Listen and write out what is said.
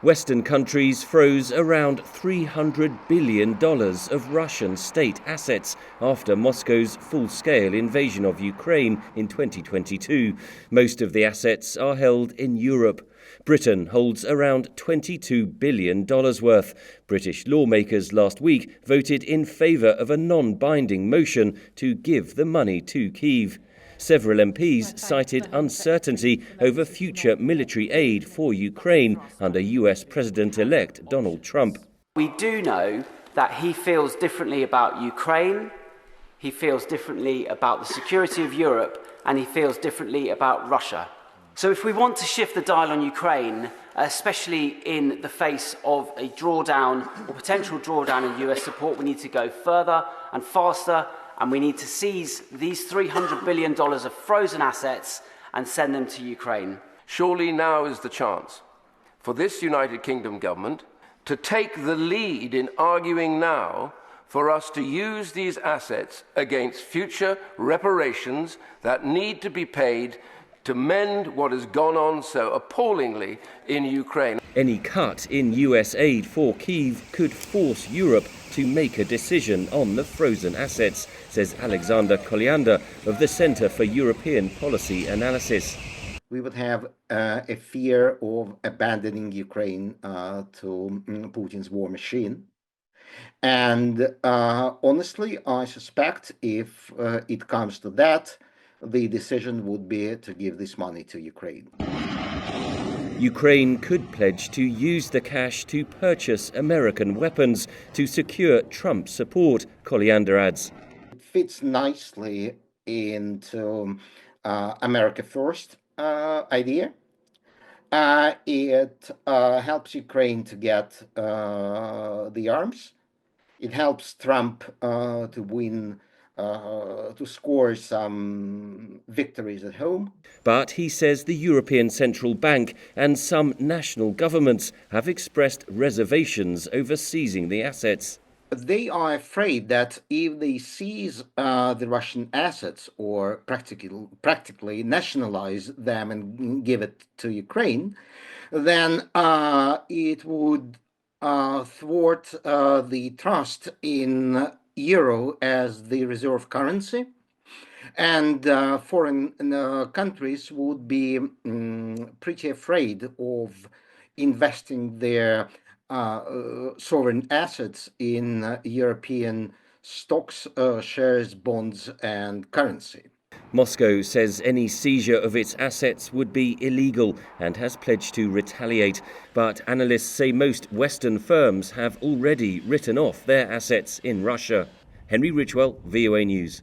Western countries froze around $300 billion of Russian state assets after Moscow's full-scale invasion of Ukraine in 2022. Most of the assets are held in Europe. Britain holds around $22 billion worth. British lawmakers last week voted in favour of a non-binding motion to give the money to Kyiv. Several MPs cited uncertainty over future military aid for Ukraine under US President-elect Donald Trump. We do know that he feels differently about Ukraine, he feels differently about the security of Europe, and he feels differently about Russia. So if we want to shift the dial on Ukraine, especially in the face of a drawdown or potential drawdown in US support, we need to go further and faster. And we need to seize these $300 billion of frozen assets and send them to Ukraine. Surely now is the chance for this United Kingdom government to take the lead in arguing now for us to use these assets against future reparations that need to be paid to mend what has gone on so appallingly in Ukraine. Any cut in US aid for Kyiv could force Europe to make a decision on the frozen assets, says Alexander Kolyander of the Centre for European Policy Analysis. We would have a fear of abandoning Ukraine to Putin's war machine. And honestly, I suspect if it comes to that, the decision would be to give this money to Ukraine. Ukraine could pledge to use the cash to purchase American weapons to secure Trump's support, Kolyander adds. It fits nicely into America First idea. It helps Ukraine to get the arms. It helps Trump to win, to score some victories at home. But he says the European Central Bank and some national governments have expressed reservations over seizing the assets. They are afraid that if they seize the Russian assets or practically nationalize them and give it to Ukraine, then it would thwart the trust in euro as the reserve currency, and foreign countries would be pretty afraid of investing their sovereign assets in European stocks, shares, bonds, and currency. Moscow says any seizure of its assets would be illegal and has pledged to retaliate. But analysts say most Western firms have already written off their assets in Russia. Henry Ridgwell, VOA News.